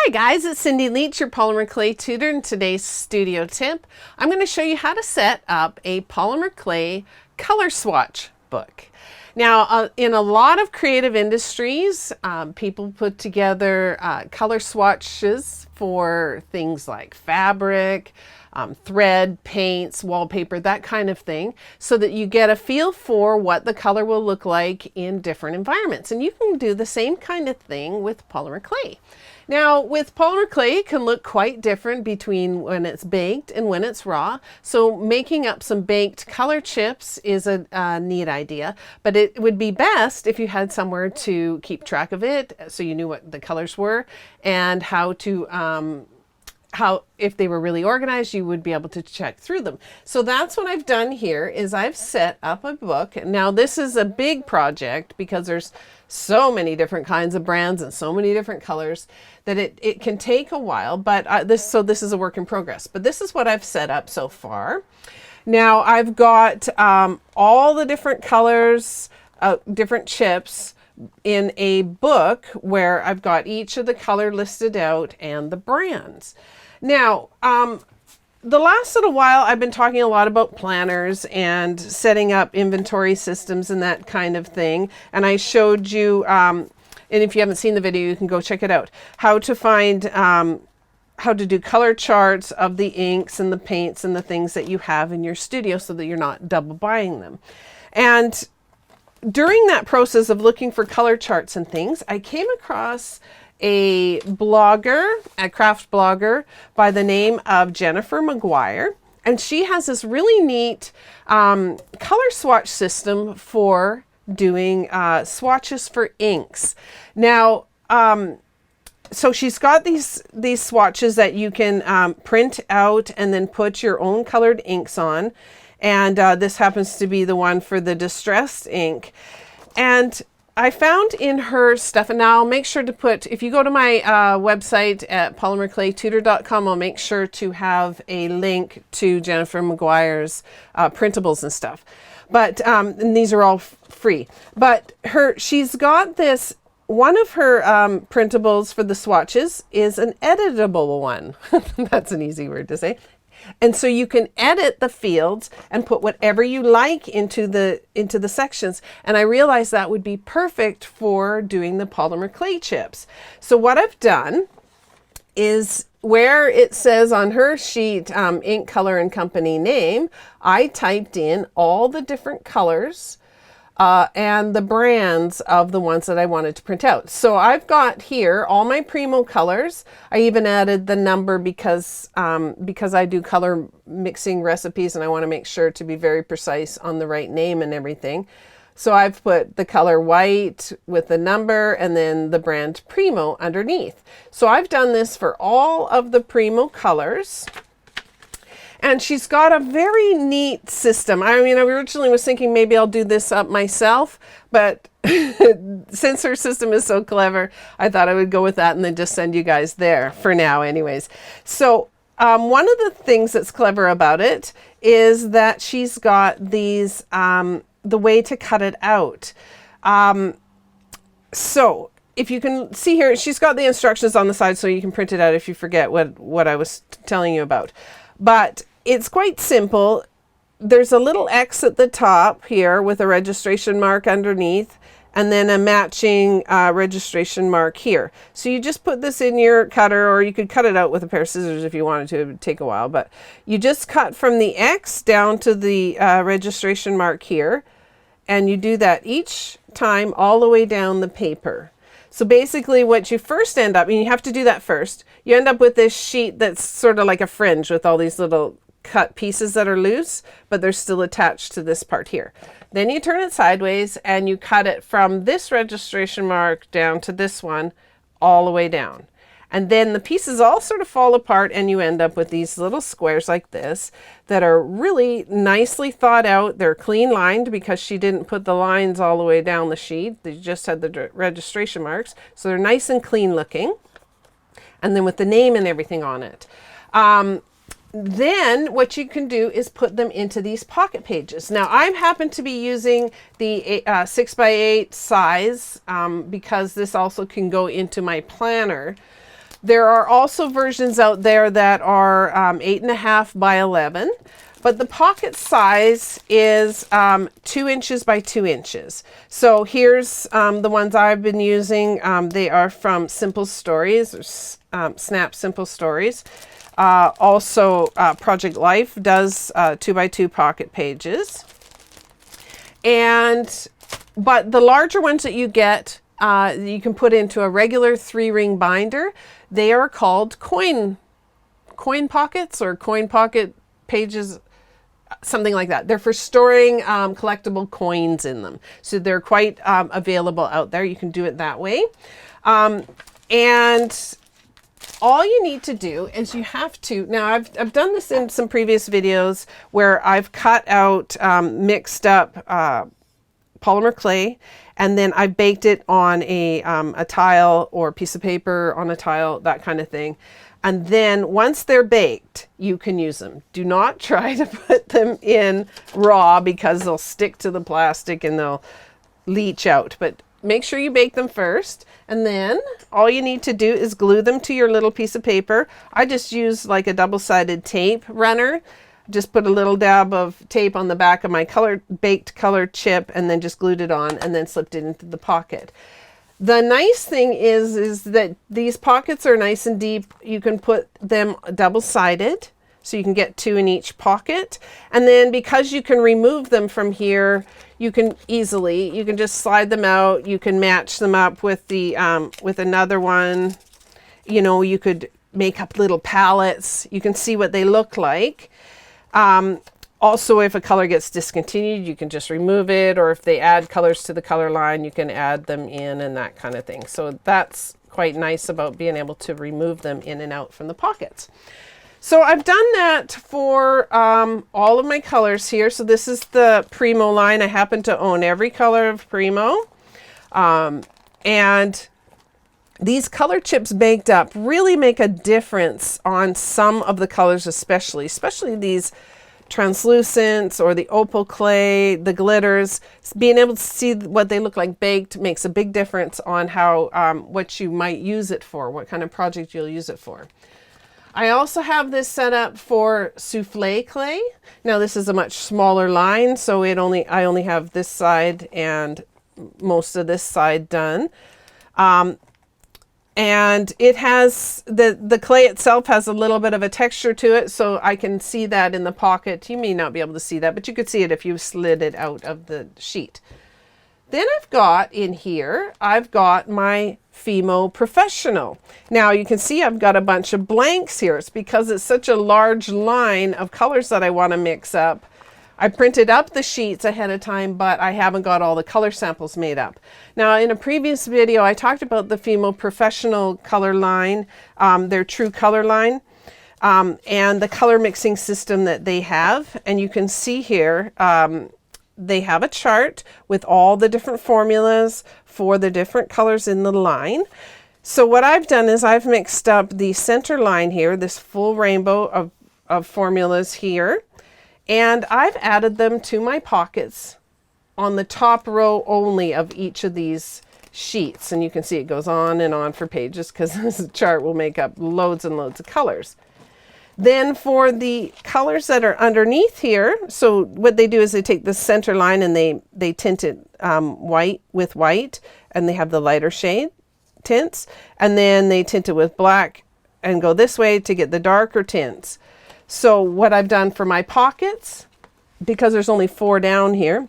Hi guys, it's Cindy Leach, your polymer clay tutor. In today's studio tip, I'm going to show you how to set up a polymer clay color swatch book. Now, in a lot of creative industries, people put together color swatches for things like fabric, thread, paints, wallpaper, that kind of thing, so that you get a feel for what the color will look like in different environments. And you can do the same kind of thing with polymer clay. Now, with polymer clay, it can look quite different between when it's baked and when it's raw. So making up some baked color chips is a neat idea, but it would be best if you had somewhere to keep track of it so you knew what the colors were and how to if they were really organized, you would be able to check through them. So that's what I've done here is I've set up a book. Now this is a big project because there's so many different kinds of brands and so many different colors that it can take a while, but this is a work in progress. But this is what I've set up so far. Now I've got all the different colors, different chips in a book where I've got each of the color listed out and the brands. Now, the last little while I've been talking a lot about planners and setting up inventory systems and that kind of thing. And I showed you, and if you haven't seen the video, you can go check it out, how to find, how to do color charts of the inks and the paints and the things that you have in your studio so that you're not double buying them. And during that process of looking for color charts and things, I came across a blogger, a craft blogger by the name of Jennifer McGuire, and she has this really neat color swatch system for doing swatches for inks. Now, so she's got these swatches that you can print out and then put your own colored inks on, and this happens to be the one for the distressed ink. And I found in her stuff, and now I'll make sure to put, if you go to my website at polymerclaytutor.com, I'll make sure to have a link to Jennifer McGuire's printables and stuff. But, and these are all free. But she's got this, one of her printables for the swatches is an editable one. That's an easy word to say. And so you can edit the fields and put whatever you like into the sections. And I realized that would be perfect for doing the polymer clay chips. So what I've done is where it says on her sheet, ink color and company name, I typed in all the different colors and the brands of the ones that I wanted to print out. So I've got here all my Primo colors. I even added the number because I do color mixing recipes and I want to make sure to be very precise on the right name and everything. So I've put the color white with the number and then the brand Primo underneath. So I've done this for all of the Primo colors. And she's got a very neat system. I mean, I originally was thinking maybe I'll do this up myself, but since her system is so clever, I thought I would go with that and then just send you guys there for now anyways. So one of the things that's clever about it is that she's got these, the way to cut it out. So if you can see here, she's got the instructions on the side so you can print it out if you forget what I was telling you about. But it's quite simple. There's a little X at the top here with a registration mark underneath and then a matching registration mark here. So you just put this in your cutter, or you could cut it out with a pair of scissors if you wanted to. It would take a while, but you just cut from the X down to the registration mark here, and you do that each time all the way down the paper. So basically what you first end up, and you have to do that first, you end up with this sheet that's sort of like a fringe with all these little cut pieces that are loose, but they're still attached to this part here. Then you turn it sideways and you cut it from this registration mark down to this one all the way down. And then the pieces all sort of fall apart and you end up with these little squares like this that are really nicely thought out. They're clean lined because she didn't put the lines all the way down the sheet. They just had the registration marks. So they're nice and clean looking. And then with the name and everything on it. Then what you can do is put them into these pocket pages. Now I happen to be using the 6x8 size because this also can go into my planner. There are also versions out there that are 8.5 by 11, but the pocket size is 2 inches by 2 inches. So here's the ones I've been using. They are from Simple Stories, or Snap Simple Stories. Also, Project Life does 2 by 2 pocket pages. But the larger ones that you get, you can put into a regular 3-ring binder. They are called coin pockets or coin pocket pages, something like that. They're for storing collectible coins in them. So they're quite available out there. You can do it that way. And all you need to do is you have to, now I've done this in some previous videos where I've cut out mixed up polymer clay, and then I baked it on a tile or piece of paper on a tile, that kind of thing. And then once they're baked, you can use them. Do not try to put them in raw because they'll stick to the plastic and they'll leach out. But make sure you bake them first. And then all you need to do is glue them to your little piece of paper. I just use like a double-sided tape runner. Just put a little dab of tape on the back of my baked color chip and then just glued it on and then slipped it into the pocket. The nice thing is that these pockets are nice and deep. You can put them double-sided, so you can get 2 in each pocket. And then because you can remove them from here, you can just slide them out. You can match them up with the with another one. You know, you could make up little palettes. You can see what they look like. Also, if a color gets discontinued, you can just remove it, or if they add colors to the color line, you can add them in and that kind of thing. So that's quite nice about being able to remove them in and out from the pockets. So I've done that for all of my colors here. So this is the Primo line. I happen to own every color of Primo. And these color chips baked up really make a difference on some of the colors, especially these translucents or the opal clay, the glitters. Being able to see what they look like baked makes a big difference on how what you might use it for, what kind of project you'll use it for. I also have this set up for souffle clay. Now this is a much smaller line, so I only have this side and most of this side done. And it has, the clay itself has a little bit of a texture to it, so I can see that in the pocket. You may not be able to see that, but you could see it if you slid it out of the sheet. Then I've got in here, I've got my Fimo Professional. Now you can see I've got a bunch of blanks here. It's because it's such a large line of colors that I want to mix up. I printed up the sheets ahead of time, but I haven't got all the color samples made up. Now, in a previous video, I talked about the Fimo Professional color line, their true color line, and the color mixing system that they have. And you can see here, they have a chart with all the different formulas for the different colors in the line. So what I've done is I've mixed up the center line here, this full rainbow of formulas here. And I've added them to my pockets on the top row only of each of these sheets. And you can see it goes on and on for pages because this chart will make up loads and loads of colors. Then for the colors that are underneath here, so what they do is they take the center line and they tint it white with white, and they have the lighter shade tints. And then they tint it with black and go this way to get the darker tints. So what I've done for my pockets, because there's only 4 down here,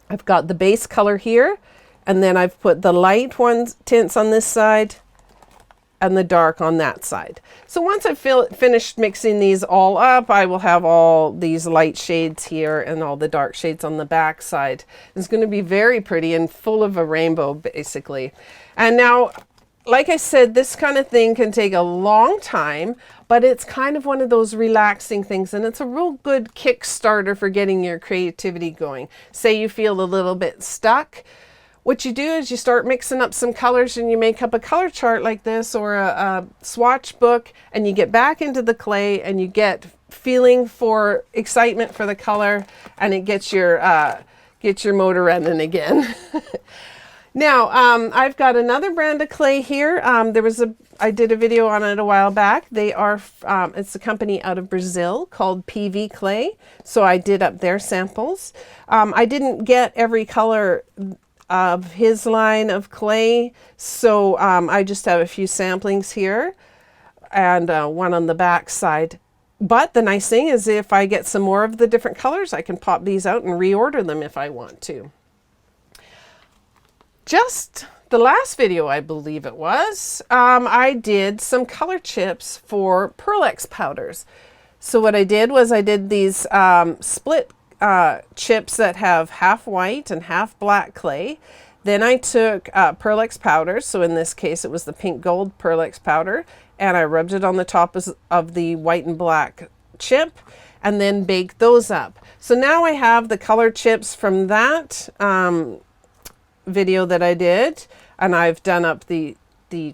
I've got the base color here, and then I've put the light ones tints on this side and the dark on that side. So once I've finished mixing these all up, I will have all these light shades here and all the dark shades on the back side. It's going to be very pretty and full of a rainbow, basically. And now, like I said, this kind of thing can take a long time, but it's kind of one of those relaxing things, and it's a real good Kickstarter for getting your creativity going. Say you feel a little bit stuck. What you do is you start mixing up some colors and you make up a color chart like this, or a swatch book, and you get back into the clay and you get feeling for excitement for the color, and it gets your motor running again. Now, I've got another brand of clay here. I did a video on it a while back. They are, it's a company out of Brazil called PV Clay. So I did up their samples. I didn't get every color of his line of clay. So I just have a few samplings here and one on the back side. But the nice thing is if I get some more of the different colors, I can pop these out and reorder them if I want to. Just the last video, I believe it was, I did some color chips for Pearl-Ex powders. So what I did was I did these split chips that have half white and half black clay. Then I took Pearl-Ex powder, so in this case it was the pink gold Pearl-Ex powder, and I rubbed it on the top of the white and black chip, and then baked those up. So now I have the color chips from that video that I did, and I've done up the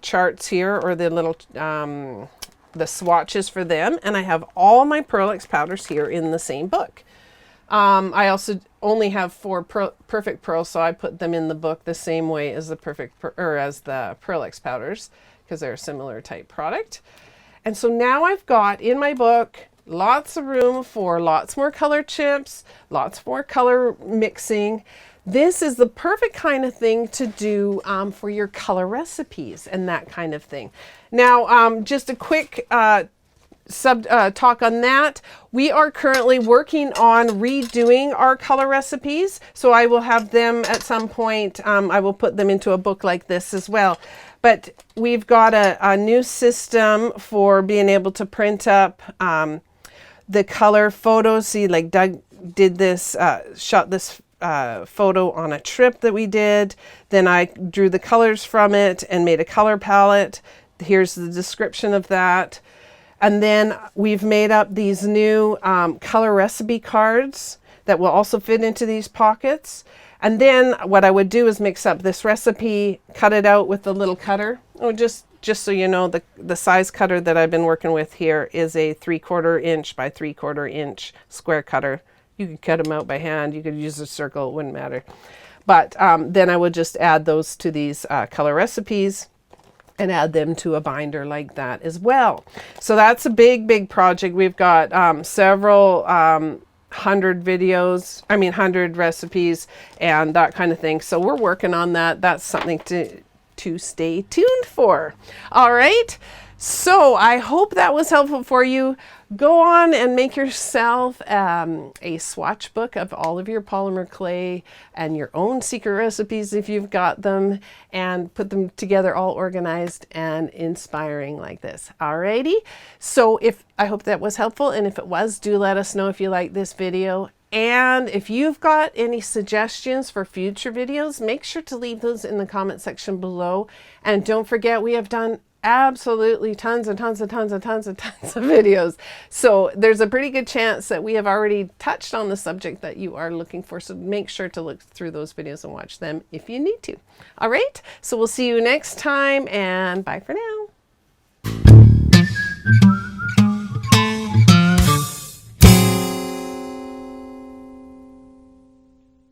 charts here, or the little the swatches for them, and I have all my Pearl-Ex powders here in the same book. I also only have 4 perfect pearls, so I put them in the book the same way as the the Pearl-Ex powders, because they're a similar type product. And so now I've got in my book lots of room for lots more color chips, lots more color mixing. This is the perfect kind of thing to do for your color recipes and that kind of thing. Now, just a quick talk on that. We are currently working on redoing our color recipes, so I will have them at some point. I will put them into a book like this as well. But we've got a new system for being able to print up the color photos. See, like Doug did this, shot this photo on a trip that we did. Then I drew the colors from it and made a color palette. Here's the description of that. And then we've made up these new color recipe cards that will also fit into these pockets. And then what I would do is mix up this recipe, cut it out with the little cutter. Oh, just so you know, the size cutter that I've been working with here is a 3/4 inch by 3/4 inch square cutter. You could cut them out by hand. You could use a circle. It wouldn't matter. But then I would just add those to these color recipes and add them to a binder like that as well. So that's a big, big project. We've got several 100 recipes and that kind of thing. So we're working on that. That's something to stay tuned for. All right. So I hope that was helpful for you. Go on and make yourself a swatch book of all of your polymer clay and your own secret recipes if you've got them, and put them together all organized and inspiring like this. Alrighty. So I hope that was helpful, and if it was, do let us know if you like this video. And if you've got any suggestions for future videos, make sure to leave those in the comment section below. And don't forget, we have done absolutely tons of videos. So there's a pretty good chance that we have already touched on the subject that you are looking for. So make sure to look through those videos and watch them if you need to. All right. So we'll see you next time, and bye for now.